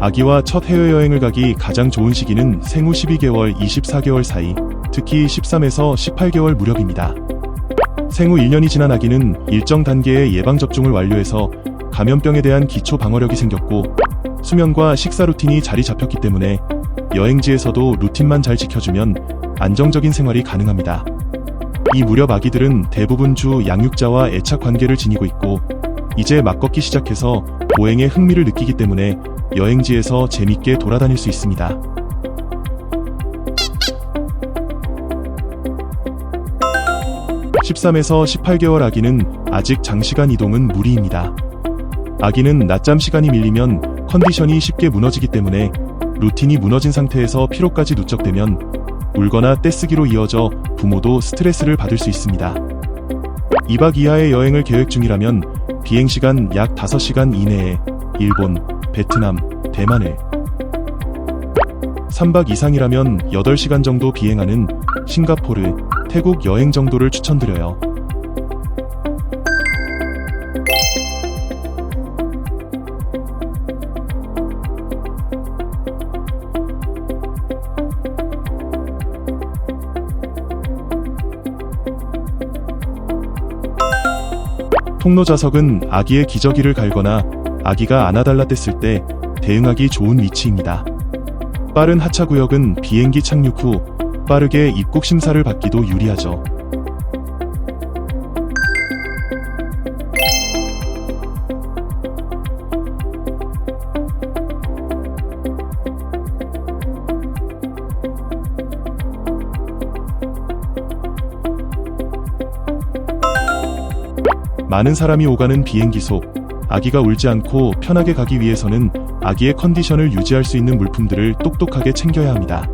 아기와 첫 해외여행을 가기 가장 좋은 시기는 생후 12개월, 24개월 사이, 특히 13에서 18개월 무렵입니다. 생후 1년이 지난 아기는 일정 단계의 예방접종을 완료해서 감염병에 대한 기초 방어력이 생겼고 수면과 식사 루틴이 자리 잡혔기 때문에 여행지에서도 루틴만 잘 지켜주면 안정적인 생활이 가능합니다. 이 무렵 아기들은 대부분 주 양육자와 애착 관계를 지니고 있고 이제 막 걷기 시작해서 보행에 흥미를 느끼기 때문에 여행지에서 재밌게 돌아다닐 수 있습니다. (13에서 18개월) 아기는 아직 장시간 이동은 무리입니다. 아기는 낮잠 시간이 밀리면 컨디션이 쉽게 무너지기 때문에 루틴이 무너진 상태에서 피로까지 누적되면 울거나 떼쓰기로 이어져 부모도 스트레스를 받을 수 있습니다. 2박 이하의 여행을 계획 중이라면 비행시간 약 5시간 이내에 일본, 베트남, 대만을 3박 이상이라면 8시간 정도 비행하는 싱가포르, 태국 여행 정도를 추천드려요. 통로 좌석은 아기의 기저귀를 갈거나 아기가 안아달라 뗐을 때 대응하기 좋은 위치입니다. 빠른 하차 구역은 비행기 착륙 후 빠르게 입국 심사를 받기도 유리하죠. 많은 사람이 오가는 비행기 속, 아기가 울지 않고 편하게 가기 위해서는 아기의 컨디션을 유지할 수 있는 물품들을 똑똑하게 챙겨야 합니다.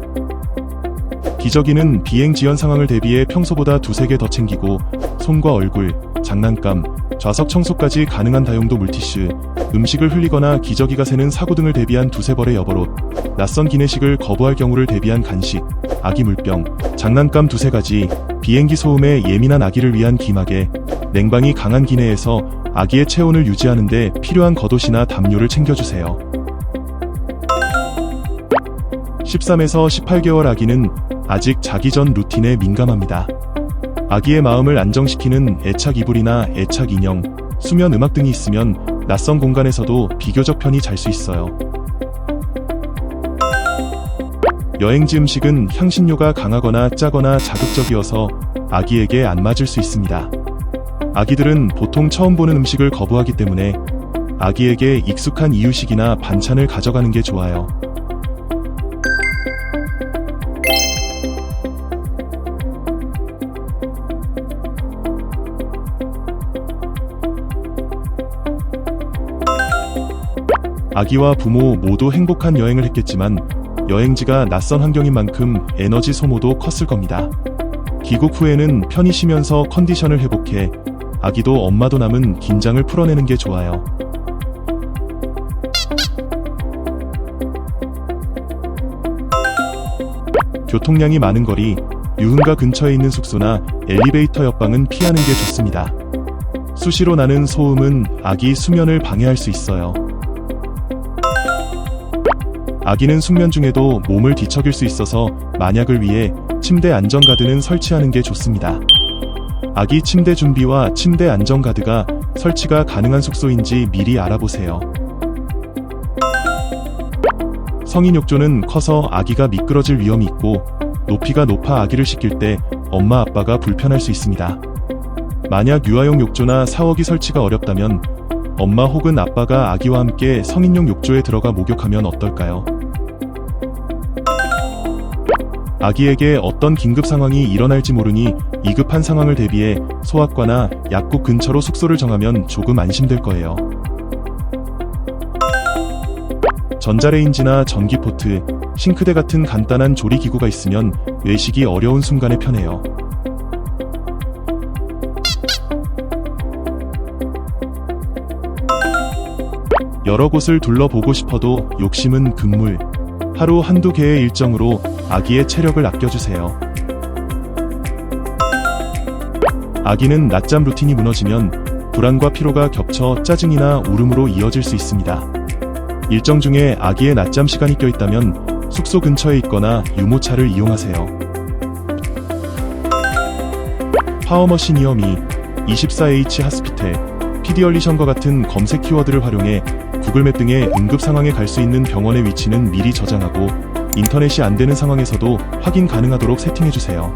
기저귀는 비행 지연 상황을 대비해 평소보다 2~3개 더 챙기고 손과 얼굴, 장난감, 좌석 청소까지 가능한 다용도 물티슈, 음식을 흘리거나 기저귀가 새는 사고 등을 대비한 2~3벌의 여벌옷, 낯선 기내식을 거부할 경우를 대비한 간식, 아기 물병, 장난감 2~3가지, 비행기 소음에 예민한 아기를 위한 기마개, 냉방이 강한 기내에서 아기의 체온을 유지하는 데 필요한 겉옷이나 담요를 챙겨주세요. 13에서 18개월 아기는 아직 자기 전 루틴에 민감합니다. 아기의 마음을 안정시키는 애착 이불이나 애착 인형, 수면 음악 등이 있으면 낯선 공간에서도 비교적 편히 잘 수 있어요. 여행지 음식은 향신료가 강하거나 짜거나 자극적이어서 아기에게 안 맞을 수 있습니다. 아기들은 보통 처음 보는 음식을 거부하기 때문에 아기에게 익숙한 이유식이나 반찬을 가져가는 게 좋아요. 아기와 부모 모두 행복한 여행을 했겠지만 여행지가 낯선 환경인 만큼 에너지 소모도 컸을 겁니다. 귀국 후에는 편히 쉬면서 컨디션을 회복해 아기도 엄마도 남은 긴장을 풀어내는 게 좋아요. 교통량이 많은 거리, 유흥가 근처에 있는 숙소나 엘리베이터 옆방은 피하는 게 좋습니다. 수시로 나는 소음은 아기 수면을 방해할 수 있어요. 아기는 숙면 중에도 몸을 뒤척일 수 있어서 만약을 위해 침대 안전가드는 설치하는 게 좋습니다. 아기 침대 준비와 침대 안전가드가 설치가 가능한 숙소인지 미리 알아보세요. 성인 욕조는 커서 아기가 미끄러질 위험이 있고 높이가 높아 아기를 씻길 때 엄마 아빠가 불편할 수 있습니다. 만약 유아용 욕조나 샤워기 설치가 어렵다면 엄마 혹은 아빠가 아기와 함께 성인용 욕조에 들어가 목욕하면 어떨까요? 아기에게 어떤 긴급 상황이 일어날지 모르니 위급한 상황을 대비해 소아과나 약국 근처로 숙소를 정하면 조금 안심될 거예요. 전자레인지나 전기포트, 싱크대 같은 간단한 조리기구가 있으면 외식이 어려운 순간에 편해요. 여러 곳을 둘러보고 싶어도 욕심은 금물. 하루 한두 개의 일정으로 아기의 체력을 아껴주세요. 아기는 낮잠 루틴이 무너지면 불안과 피로가 겹쳐 짜증이나 울음으로 이어질 수 있습니다. 일정 중에 아기의 낮잠 시간이 껴있다면 숙소 근처에 있거나 유모차를 이용하세요. 파워머신 이어미, 24H 하스피텔, 피디얼리션과 같은 검색 키워드를 활용해 구글맵 등의 응급 상황에 갈 수 있는 병원의 위치는 미리 저장하고 인터넷이 안 되는 상황에서도 확인 가능하도록 세팅해주세요.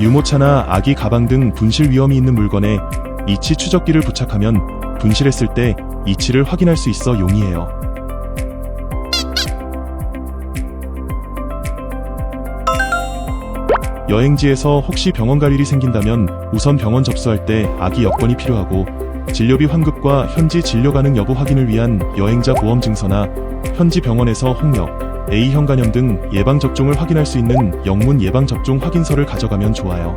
유모차나 아기 가방 등 분실 위험이 있는 물건에 이치 추적기를 부착하면 분실했을 때 이치를 확인할 수 있어 용이해요. 여행지에서 혹시 병원 갈 일이 생긴다면 우선 병원 접수할 때 아기 여권이 필요하고, 진료비 환급과 현지 진료 가능 여부 확인을 위한 여행자 보험 증서나 현지 병원에서 홍역, A형 간염 등 예방접종을 확인할 수 있는 영문 예방접종 확인서를 가져가면 좋아요.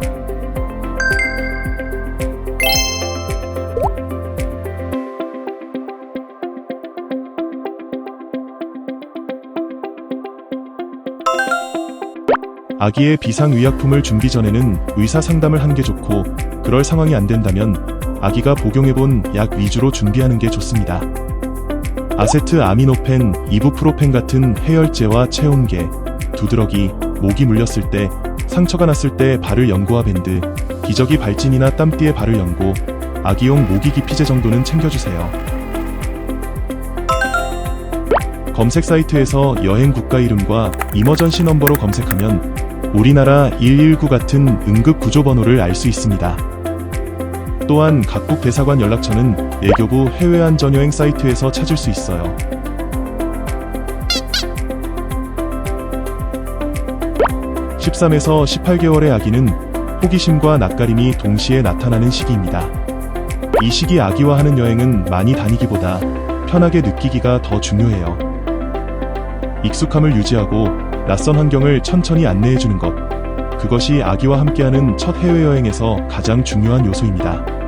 아기의 비상의약품을 준비 전에는 의사 상담을 하는 게 좋고, 그럴 상황이 안 된다면 아기가 복용해본 약 위주로 준비하는 게 좋습니다. 아세트 아미노펜, 이부프로펜 같은 해열제와 체온계, 두드러기, 모기 물렸을 때, 상처가 났을 때 바를 연고와 밴드, 기저귀 발진이나 땀띠에 바를 연고, 아기용 모기 기피제 정도는 챙겨주세요. 검색 사이트에서 여행 국가 이름과 이머전시 넘버로 검색하면 우리나라 119 같은 응급 구조 번호를 알 수 있습니다. 또한 각국 대사관 연락처는 외교부 해외안전여행 사이트에서 찾을 수 있어요. (13에서 18개월의) 아기는 호기심과 낯가림이 동시에 나타나는 시기입니다. 이 시기 아기와 하는 여행은 많이 다니기보다 편하게 느끼기가 더 중요해요. 익숙함을 유지하고 낯선 환경을 천천히 안내해주는 것, 그것이 아기와 함께하는 첫 해외여행에서 가장 중요한 요소입니다.